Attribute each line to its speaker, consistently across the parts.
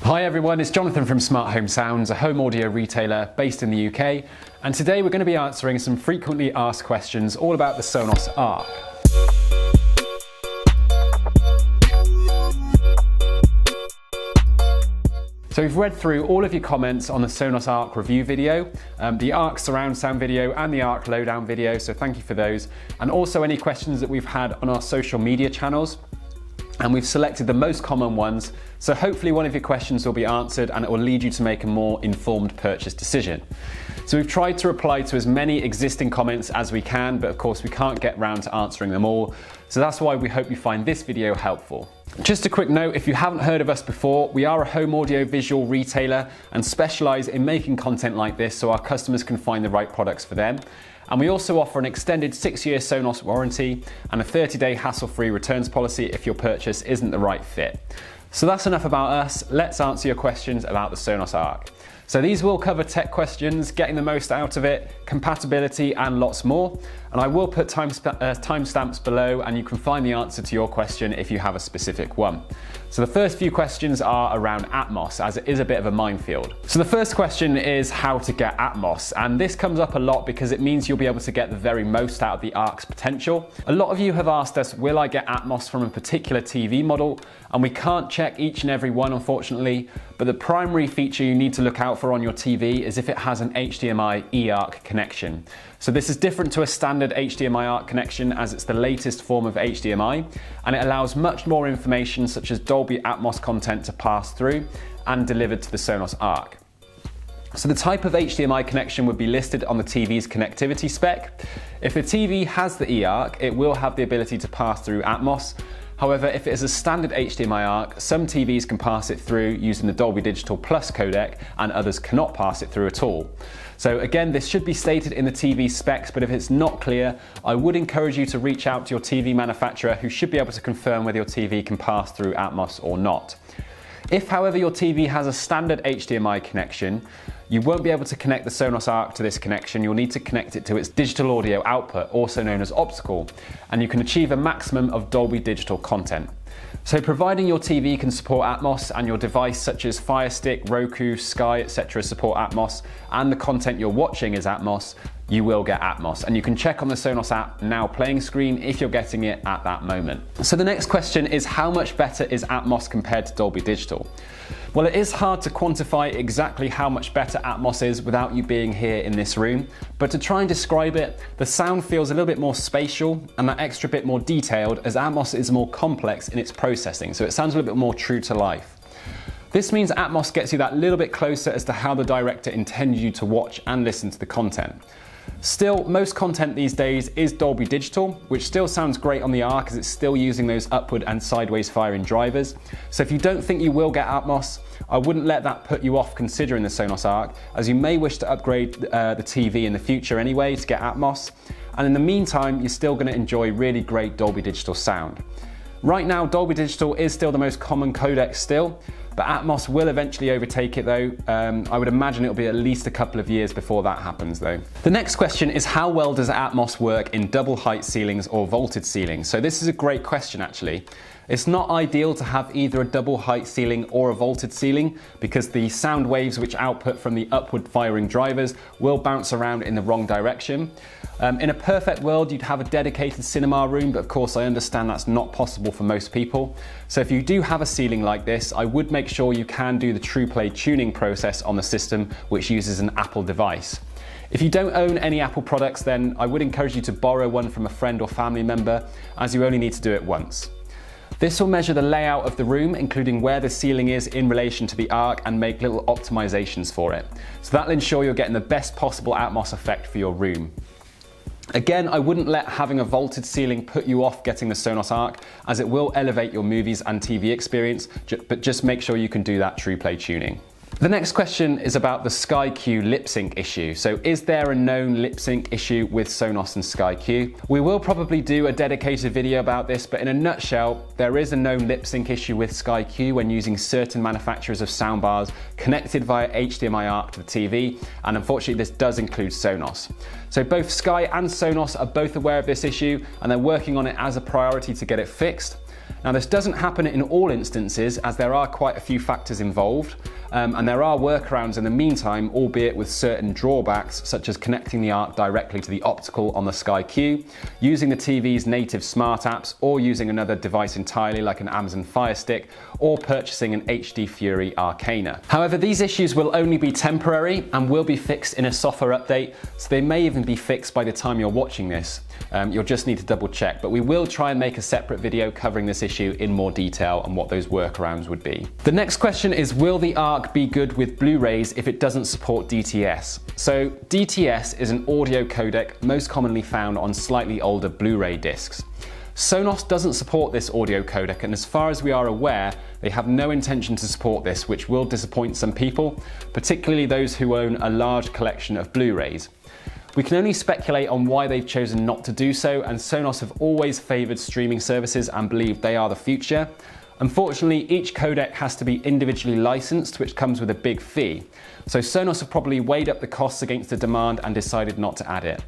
Speaker 1: Hi everyone, it's Jonathan from Smart Home Sounds, a home audio retailer based in the UK, and today we're going to be answering some frequently asked questions all about the Sonos Arc. So we've read through all of your comments on the Sonos Arc review video, the Arc surround sound video and the Arc lowdown video, so thank you for those, and also any questions that we've had on our social media channels. And we've selected the most common ones, so hopefully one of your questions will be answered and it will lead you to make a more informed purchase decision. So we've tried to reply to as many existing comments as we can, but of course we can't get round to answering them all, so that's why we hope you find this video helpful. Just a quick note, if you haven't heard of us before, we are a home audio visual retailer and specialise in making content like this so our customers can find the right products for them. And we also offer an extended 6-year Sonos warranty and a 30-day hassle-free returns policy if your purchase isn't the right fit. So that's enough about us, let's answer your questions about the Sonos Arc. So these will cover tech questions, getting the most out of it, compatibility and lots more. And I will put timestamps below and you can find the answer to your question if you have a specific one. So the first few questions are around Atmos, as it is a bit of a minefield. So the first question is how to get Atmos, and this comes up a lot because it means you'll be able to get the very most out of the Arc's potential. A lot of you have asked us, will I get Atmos from a particular TV model? And we can't check each and every one, unfortunately, but the primary feature you need to look out for on your TV is if it has an HDMI eARC connection. So this is different to a standard HDMI ARC connection as it's the latest form of HDMI, and it allows much more information such as Dolby Atmos content to pass through and delivered to the Sonos Arc. So the type of HDMI connection would be listed on the TV's connectivity spec. If the TV has the eARC, it will have the ability to pass through Atmos. However, if it is a standard HDMI ARC, some TVs can pass it through using the Dolby Digital Plus codec and others cannot pass it through at all. So again, this should be stated in the TV specs, but if it's not clear, I would encourage you to reach out to your TV manufacturer who should be able to confirm whether your TV can pass through Atmos or not. If, however, your TV has a standard HDMI connection, you won't be able to connect the Sonos Arc to this connection. You'll need to connect it to its digital audio output, also known as optical, and you can achieve a maximum of Dolby Digital content. So providing your TV can support Atmos and your device such as Fire Stick, Roku, Sky, etc. support Atmos, and the content you're watching is Atmos, you will get Atmos. And you can check on the Sonos app Now Playing screen if you're getting it at that moment. So the next question is, how much better is Atmos compared to Dolby Digital? Well, it is hard to quantify exactly how much better Atmos is without you being here in this room, but to try and describe it, the sound feels a little bit more spatial and that extra bit more detailed as Atmos is more complex in its processing, so it sounds a little bit more true to life. This means Atmos gets you that little bit closer as to how the director intended you to watch and listen to the content. Still, most content these days is Dolby Digital, which still sounds great on the Arc as it's still using those upward and sideways firing drivers. So if you don't think you will get Atmos, I wouldn't let that put you off considering the Sonos Arc, as you may wish to upgrade the TV in the future anyway to get Atmos. And in the meantime, you're still going to enjoy really great Dolby Digital sound. Right now, Dolby Digital is still the most common codec still, but Atmos will eventually overtake it though. I would imagine it'll be at least a couple of years before that happens though. The next question is, how well does Atmos work in double height ceilings or vaulted ceilings? So this is a great question actually. It's not ideal to have either a double height ceiling or a vaulted ceiling because the sound waves which output from the upward firing drivers will bounce around in the wrong direction. In a perfect world, you'd have a dedicated cinema room, but of course I understand that's not possible for most people. So if you do have a ceiling like this, I would make sure you can do the TruePlay tuning process on the system, which uses an Apple device. If you don't own any Apple products, then I would encourage you to borrow one from a friend or family member, as you only need to do it once. This will measure the layout of the room, including where the ceiling is in relation to the Arc, and make little optimizations for it. So that'll ensure you're getting the best possible Atmos effect for your room. Again, I wouldn't let having a vaulted ceiling put you off getting the Sonos Arc, as it will elevate your movies and TV experience, but just make sure you can do that TruePlay tuning. The next question is about the Sky Q lip sync issue. So is there a known lip sync issue with Sonos and Sky Q? We will probably do a dedicated video about this, but in a nutshell, there is a known lip sync issue with Sky Q when using certain manufacturers of soundbars connected via HDMI ARC to the TV, and unfortunately this does include Sonos. So both Sky and Sonos are both aware of this issue and they're working on it as a priority to get it fixed. Now this doesn't happen in all instances, as there are quite a few factors involved, and there are workarounds in the meantime, albeit with certain drawbacks, such as connecting the ARC directly to the optical on the Sky Q, using the TV's native smart apps, or using another device entirely like an Amazon Fire Stick, or purchasing an HD Fury Arcana. However, these issues will only be temporary and will be fixed in a software update, so they may even be fixed by the time you're watching this. You'll just need to double check, but we will try and make a separate video covering this issue in more detail and what those workarounds would be. The next question is, will the ARC be good with Blu-rays if it doesn't support DTS? So DTS is an audio codec most commonly found on slightly older Blu-ray discs. Sonos doesn't support this audio codec, and as far as we are aware, they have no intention to support this, which will disappoint some people, particularly those who own a large collection of Blu-rays. We can only speculate on why they've chosen not to do so, and Sonos have always favoured streaming services and believe they are the future. Unfortunately, each codec has to be individually licensed, which comes with a big fee. So Sonos have probably weighed up the costs against the demand and decided not to add it.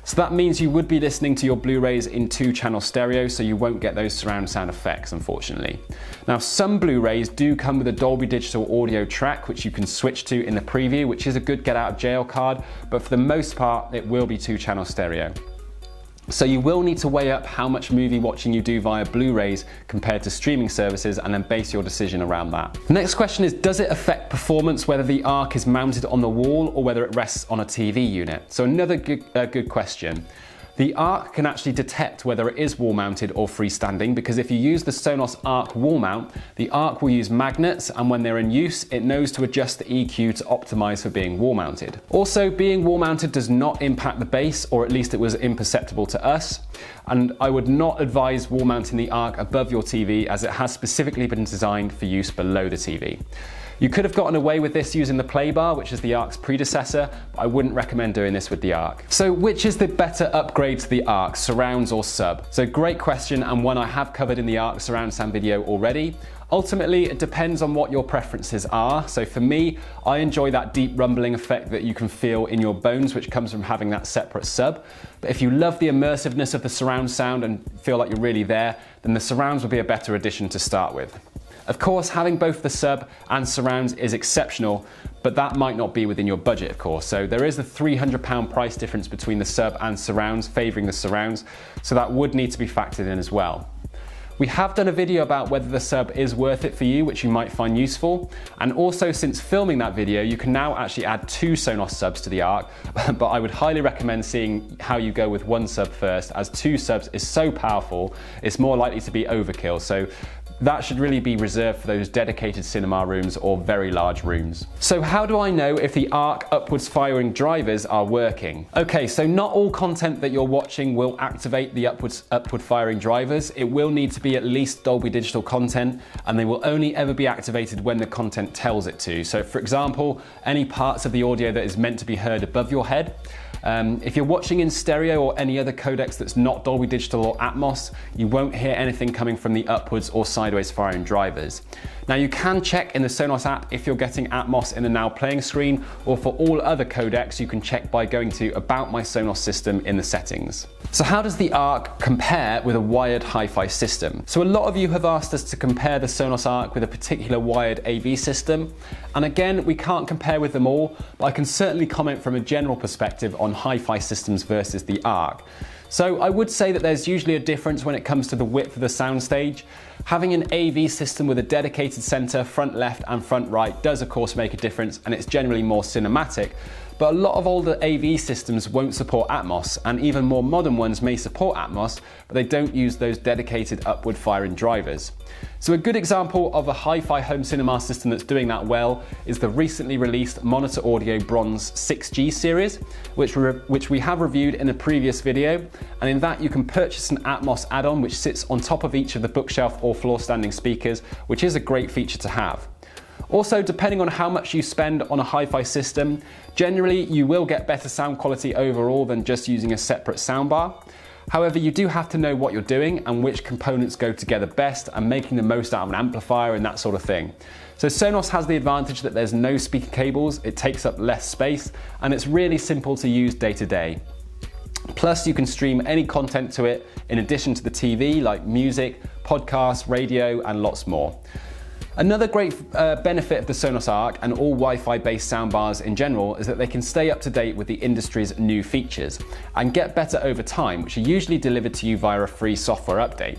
Speaker 1: So that means you would be listening to your Blu-rays in 2-channel stereo, so you won't get those surround sound effects, unfortunately. Now, some Blu-rays do come with a Dolby Digital audio track, which you can switch to in the preview, which is a good get out of jail card, but for the most part, it will be 2-channel stereo. So you will need to weigh up how much movie watching you do via Blu-rays compared to streaming services, and then base your decision around that. The next question is, does it affect performance whether the ARC is mounted on the wall or whether it rests on a TV unit? So another good question. The ARC can actually detect whether it is wall mounted or freestanding, because if you use the Sonos ARC wall mount, the ARC will use magnets, and when they're in use, it knows to adjust the EQ to optimize for being wall mounted. Also, being wall mounted does not impact the bass, or at least it was imperceptible to us. And I would not advise wall mounting the ARC above your TV, as it has specifically been designed for use below the TV. You could have gotten away with this using the Play Bar, which is the ARC's predecessor, but I wouldn't recommend doing this with the ARC. So which is the better upgrade to the ARC, surrounds or sub? So great question, and one I have covered in the ARC surround sound video already. Ultimately, it depends on what your preferences are. So for me, I enjoy that deep rumbling effect that you can feel in your bones, which comes from having that separate sub. But if you love the immersiveness of the surround sound and feel like you're really there, then the surrounds will be a better addition to start with. Of course, having both the sub and surrounds is exceptional, but that might not be within your budget, of course. So there is a £300 price difference between the sub and surrounds, favouring the surrounds, so that would need to be factored in as well. We have done a video about whether the sub is worth it for you, which you might find useful. And also, since filming that video, you can now actually add 2 Sonos subs to the ARC, but I would highly recommend seeing how you go with 1 sub first, as 2 subs is so powerful, it's more likely to be overkill. So that should really be reserved for those dedicated cinema rooms or very large rooms. So how do I know if the ARC upwards firing drivers are working? Okay, so not all content that you're watching will activate the upward firing drivers. It will need to be at least Dolby Digital content, and they will only ever be activated when the content tells it to. So for example, any parts of the audio that is meant to be heard above your head. If you're watching in stereo or any other codecs that's not Dolby Digital or Atmos, you won't hear anything coming from the upwards or sideways firing drivers. Now you can check in the Sonos app if you're getting Atmos in the Now Playing screen, or for all other codecs you can check by going to About My Sonos System in the settings. So how does the ARC compare with a wired HiFi system? So a lot of you have asked us to compare the Sonos ARC with a particular wired AV system, and again, we can't compare with them all, but I can certainly comment from a general perspective on HiFi systems versus the ARC. So I would say that there's usually a difference when it comes to the width of the soundstage. Having an AV system with a dedicated center, front left and front right does of course make a difference, and it's generally more cinematic. But a lot of older AV systems won't support Atmos, and even more modern ones may support Atmos, but they don't use those dedicated upward firing drivers. So a good example of a HiFi home cinema system that's doing that well is the recently released Monitor Audio Bronze 6G series, which we have reviewed in a previous video, and in that you can purchase an Atmos add-on which sits on top of each of the bookshelf or floor standing speakers, which is a great feature to have. Also, depending on how much you spend on a HiFi system, generally you will get better sound quality overall than just using a separate soundbar. However, you do have to know what you're doing and which components go together best, and making the most out of an amplifier and that sort of thing. So Sonos has the advantage that there's no speaker cables, it takes up less space, and it's really simple to use day to day. Plus, you can stream any content to it in addition to the TV, like music, podcasts, radio, and lots more. Another great benefit of the Sonos Arc and all Wi-Fi based soundbars in general is that they can stay up to date with the industry's new features and get better over time, which are usually delivered to you via a free software update.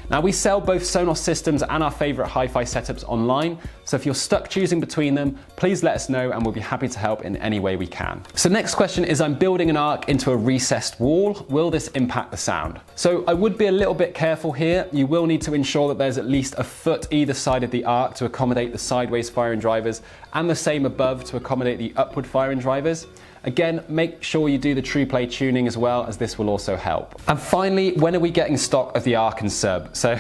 Speaker 1: Now, we sell both Sonos systems and our favorite HiFi setups online, so if you're stuck choosing between them, please let us know and we'll be happy to help in any way we can. So next question is, I'm building an Arc into a recessed wall. Will this impact the sound? So I would be a little bit careful here. You will need to ensure that there's at least a foot either side of the Arc to accommodate the sideways firing drivers and the same above to accommodate the upward firing drivers. Again, make sure you do the true play tuning as well, as this will also help. And finally, when are we getting stock of the Arc and Sub? So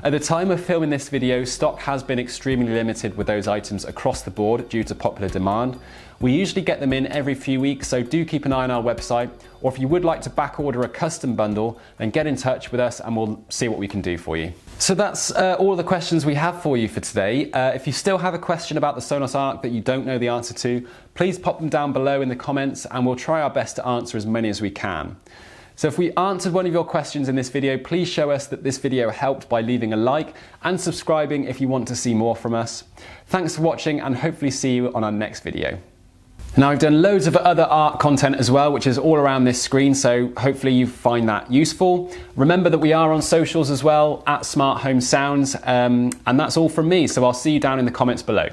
Speaker 1: at the time of filming this video, stock has been extremely limited with those items across the board due to popular demand. We usually get them in every few weeks, so do keep an eye on our website, or if you would like to back order a custom bundle, then get in touch with us and we'll see what we can do for you. So that's all the questions we have for you for today. If you still have a question about the Sonos Arc that you don't know the answer to, please pop them down below in the comments and we'll try our best to answer as many as we can. So if we answered one of your questions in this video, please show us that this video helped by leaving a like and subscribing if you want to see more from us. Thanks for watching and hopefully see you on our next video. Now, I've done loads of other Arc content as well, which is all around this screen, so hopefully you find that useful. Remember that we are on socials as well, at Smart Home Sounds, and that's all from me, so I'll see you down in the comments below.